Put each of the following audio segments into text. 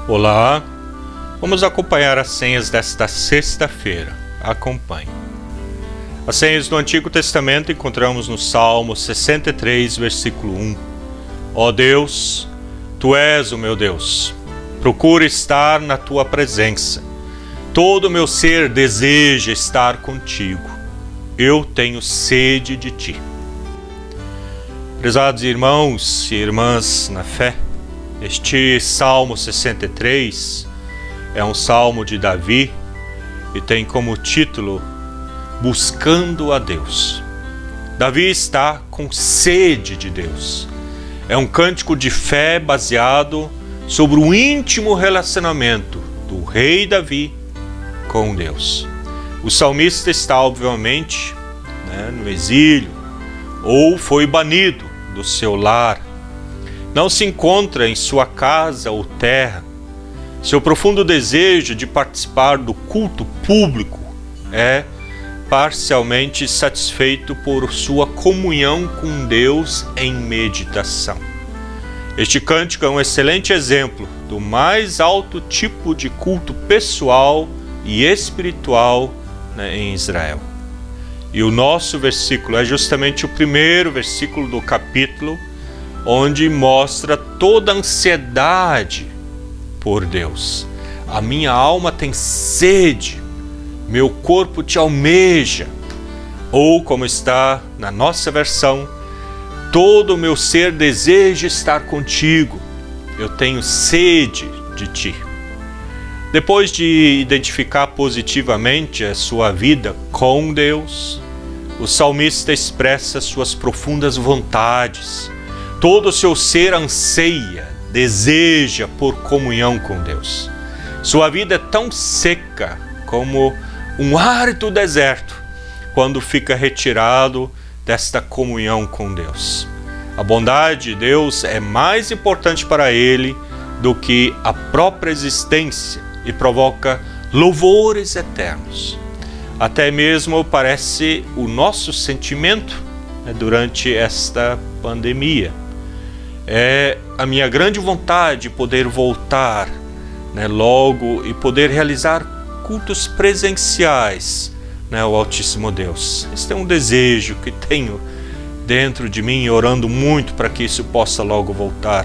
Olá, vamos acompanhar as senhas desta sexta-feira. Acompanhe. As senhas do Antigo Testamento encontramos no Salmo 63, versículo 1. Ó Deus, Tu és o meu Deus, procuro estar na Tua presença. Todo o meu ser deseja estar contigo. Eu tenho sede de Ti. Prezados irmãos e irmãs na fé, este Salmo 63 é um salmo de Davi e tem como título Buscando a Deus. Davi está com sede de Deus. É um cântico de fé baseado sobre o íntimo relacionamento do rei Davi com Deus. O salmista está, obviamente, no exílio ou foi banido do seu lar. Não se encontra em sua casa ou terra. Seu profundo desejo de participar do culto público é parcialmente satisfeito por sua comunhão com Deus em meditação. Este cântico é um excelente exemplo do mais alto tipo de culto pessoal e espiritual em Israel. E o nosso versículo é justamente o primeiro versículo do capítulo, onde mostra toda a ansiedade por Deus. A minha alma tem sede, meu corpo te almeja. Ou como está na nossa versão, todo o meu ser deseja estar contigo. Eu tenho sede de ti. Depois de identificar positivamente a sua vida com Deus, o salmista expressa suas profundas vontades. Todo o seu ser anseia, deseja por comunhão com Deus. Sua vida é tão seca como um árido deserto quando fica retirado desta comunhão com Deus. A bondade de Deus é mais importante para ele do que a própria existência e provoca louvores eternos. Até mesmo parece o nosso sentimento durante esta pandemia. É a minha grande vontade poder voltar logo e poder realizar cultos presenciais ao Altíssimo Deus. Este é um desejo que tenho dentro de mim, orando muito para que isso possa logo voltar.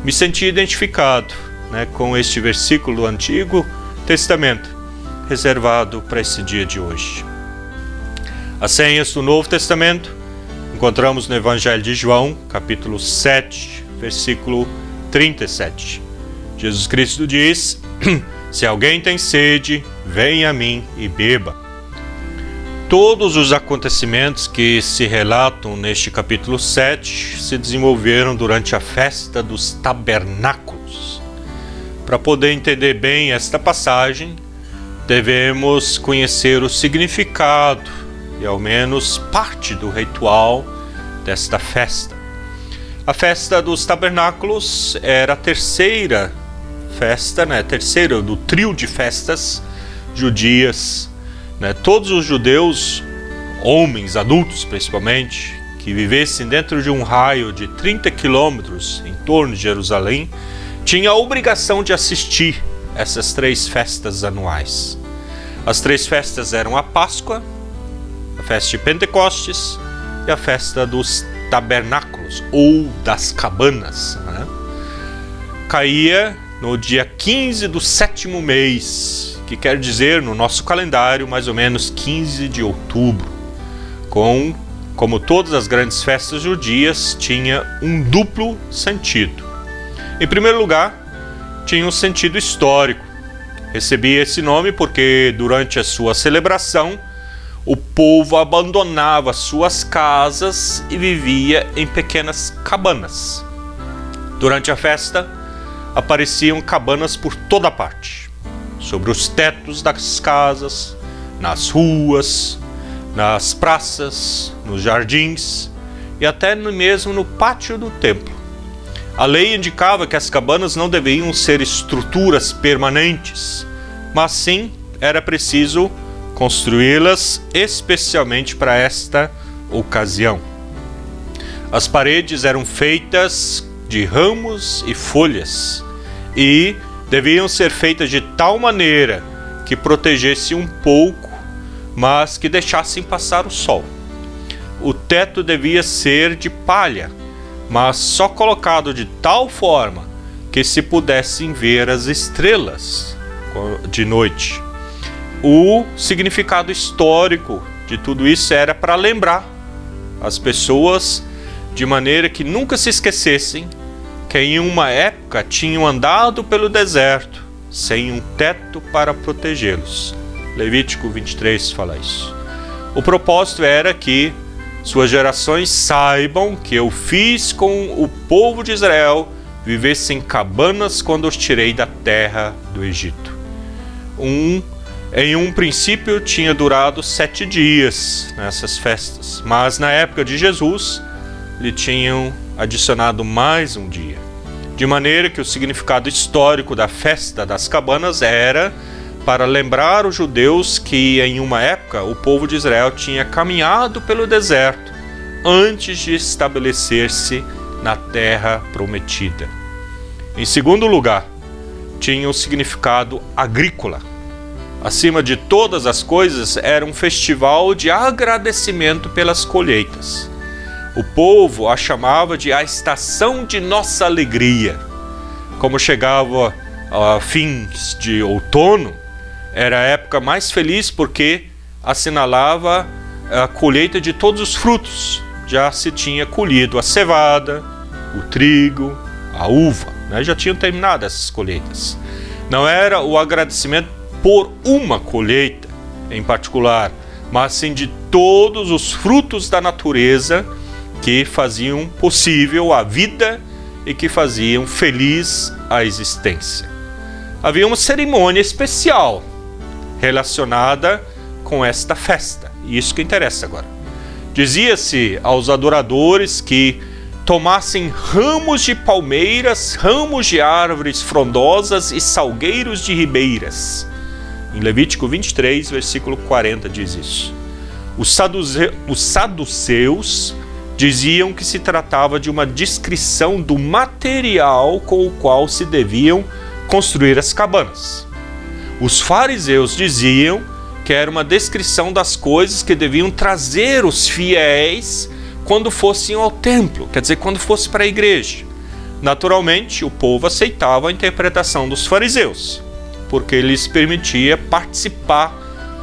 Me senti identificado com este versículo do Antigo Testamento, reservado para esse dia de hoje. As senhas do Novo Testamento encontramos no Evangelho de João, capítulo 7, versículo 37. Jesus Cristo diz: se alguém tem sede, venha a mim e beba. Todos os acontecimentos que se relatam neste capítulo 7 se desenvolveram durante a festa dos tabernáculos. Para poder entender bem esta passagem, devemos conhecer o significado e ao menos parte do ritual desta festa. A festa dos tabernáculos era a terceira festa, terceira do trio de festas judias. Todos os judeus, homens, adultos principalmente, que vivessem dentro de um raio de 30 quilômetros em torno de Jerusalém, tinham a obrigação de assistir essas três festas anuais. As três festas eram a Páscoa, a festa de Pentecostes e a festa dos tabernáculos ou das cabanas. Caía no dia 15 do sétimo mês, que quer dizer no nosso calendário mais ou menos 15 de outubro. Como todas as grandes festas judias, tinha um duplo sentido. Em primeiro lugar, tinha um sentido histórico. Recebia esse nome porque durante a sua celebração o povo abandonava suas casas e vivia em pequenas cabanas. Durante a festa, apareciam cabanas por toda parte, sobre os tetos das casas, nas ruas, nas praças, nos jardins e até mesmo no pátio do templo. A lei indicava que as cabanas não deveriam ser estruturas permanentes, mas sim era preciso construí-las especialmente para esta ocasião. As paredes eram feitas de ramos e folhas e deviam ser feitas de tal maneira que protegesse um pouco, mas que deixassem passar o sol. O teto devia ser de palha, mas só colocado de tal forma que se pudessem ver as estrelas de noite. O significado histórico de tudo isso era para lembrar as pessoas de maneira que nunca se esquecessem que em uma época tinham andado pelo deserto sem um teto para protegê-los. Levítico 23 fala isso. O propósito era que suas gerações saibam que eu fiz com o povo de Israel vivessem em cabanas quando os tirei da terra do Egito. Em um princípio tinha durado 7 dias nessas festas, mas na época de Jesus lhe tinham adicionado mais um dia. De maneira que o significado histórico da festa das cabanas era para lembrar os judeus que em uma época o povo de Israel tinha caminhado pelo deserto antes de estabelecer-se na terra prometida. Em segundo lugar, tinha o significado agrícola. Acima de todas as coisas, era um festival de agradecimento pelas colheitas. O povo a chamava de a estação de nossa alegria. Como chegava a fins de outono, era a época mais feliz porque assinalava a colheita de todos os frutos. Já se tinha colhido a cevada, o trigo, a uva, já tinham terminado essas colheitas. Não era o agradecimento por uma colheita em particular, mas sim de todos os frutos da natureza que faziam possível a vida e que faziam feliz a existência. Havia uma cerimônia especial relacionada com esta festa, e isso que interessa agora. Dizia-se aos adoradores que tomassem ramos de palmeiras, ramos de árvores frondosas e salgueiros de ribeiras. Em Levítico 23, versículo 40 diz isso. Os saduceus diziam que se tratava de uma descrição do material com o qual se deviam construir as cabanas. Os fariseus diziam que era uma descrição das coisas que deviam trazer os fiéis quando fossem ao templo, quer dizer, quando fosse para a igreja. Naturalmente, o povo aceitava a interpretação dos fariseus, porque lhes permitia participar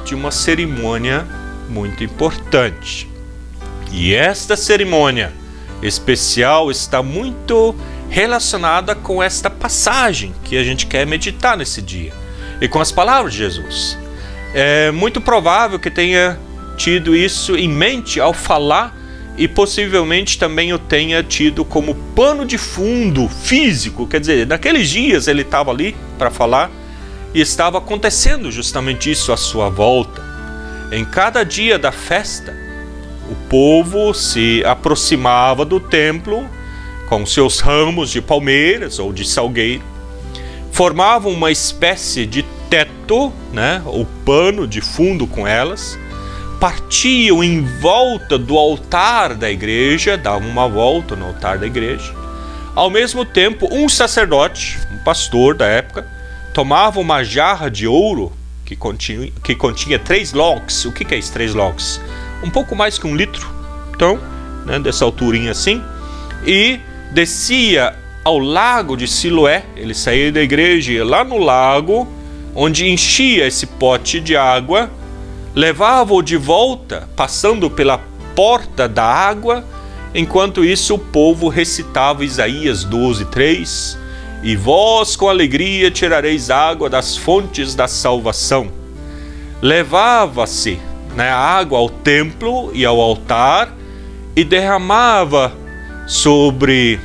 de uma cerimônia muito importante. E esta cerimônia especial está muito relacionada com esta passagem que a gente quer meditar nesse dia e com as palavras de Jesus. É muito provável que tenha tido isso em mente ao falar e possivelmente também o tenha tido como pano de fundo físico, quer dizer, naqueles dias ele estava ali para falar e estava acontecendo justamente isso à sua volta. Em cada dia da festa, o povo se aproximava do templo com seus ramos de palmeiras ou de salgueiro, formavam uma espécie de teto, ou pano de fundo com elas, partiam em volta do altar da igreja, davam uma volta no altar da igreja. Ao mesmo tempo, um sacerdote, um pastor da época, tomava uma jarra de ouro que continha 3 logs. O que é isso, 3 logs? Um pouco mais que 1 litro, então, dessa alturinha assim, e descia ao lago de Siloé. Ele saía da igreja e ia lá no lago, onde enchia esse pote de água, levava-o de volta, passando pela porta da água. Enquanto isso, o povo recitava Isaías 12:3, e vós com alegria tirareis água das fontes da salvação. Levava-se a água ao templo e ao altar e derramava sobre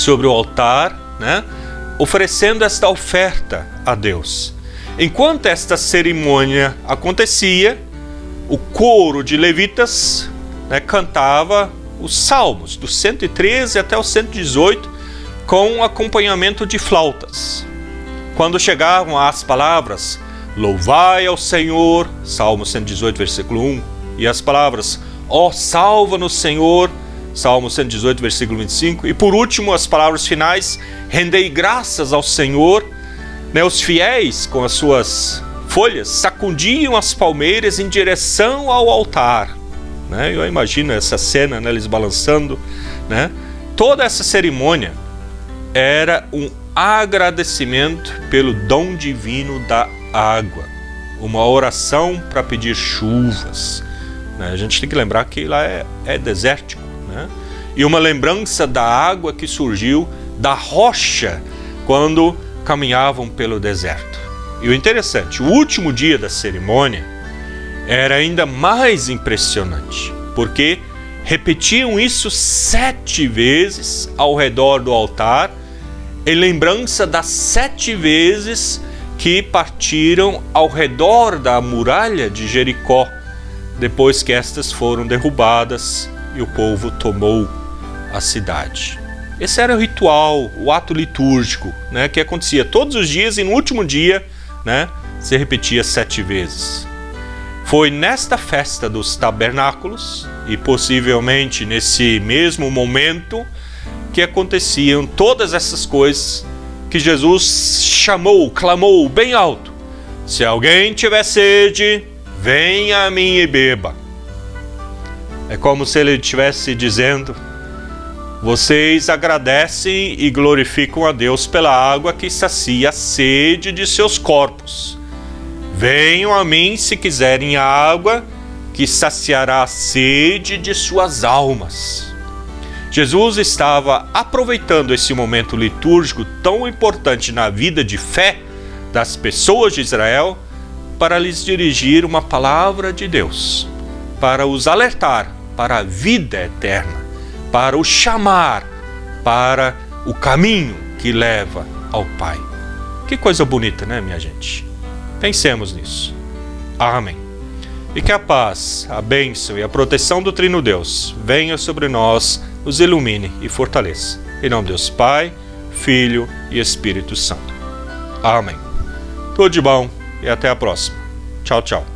o altar, oferecendo esta oferta a Deus. Enquanto esta cerimônia acontecia, o coro de levitas cantava os salmos, do 113 até o 118, com acompanhamento de flautas. Quando chegavam às palavras louvai ao Senhor, Salmo 118, versículo 1, e as palavras ó salva-nos Senhor, Salmo 118, versículo 25. E por último, as palavras finais: rendei graças ao Senhor. Os fiéis, com as suas folhas, sacudiam as palmeiras em direção ao altar. Eu imagino essa cena, eles balançando. Toda essa cerimônia era um agradecimento pelo dom divino da água, uma oração para pedir chuvas. A gente tem que lembrar que lá é desértico, e uma lembrança da água que surgiu da rocha quando caminhavam pelo deserto. E o interessante, o último dia da cerimônia era ainda mais impressionante, porque repetiam isso 7 vezes ao redor do altar, em lembrança das 7 vezes que partiram ao redor da muralha de Jericó, depois que estas foram derrubadas e o povo tomou a cidade. Esse era o ritual, o ato litúrgico, que acontecia todos os dias, e no último dia se repetia 7 vezes. Foi nesta festa dos tabernáculos, e possivelmente nesse mesmo momento, que aconteciam todas essas coisas, que Jesus chamou, clamou bem alto: se alguém tiver sede, venha a mim e beba. É como se ele estivesse dizendo: vocês agradecem e glorificam a Deus pela água que sacia a sede de seus corpos. Venham a mim se quiserem a água que saciará a sede de suas almas. Jesus estava aproveitando esse momento litúrgico tão importante na vida de fé das pessoas de Israel para lhes dirigir uma palavra de Deus, para os alertar para a vida eterna, para o chamar para o caminho que leva ao Pai. Que coisa bonita, minha gente? Pensemos nisso. Amém. E que a paz, a bênção e a proteção do Trino Deus venha sobre nós, nos ilumine e fortaleça. Em nome de Deus Pai, Filho e Espírito Santo. Amém. Tudo de bom e até a próxima. Tchau, tchau.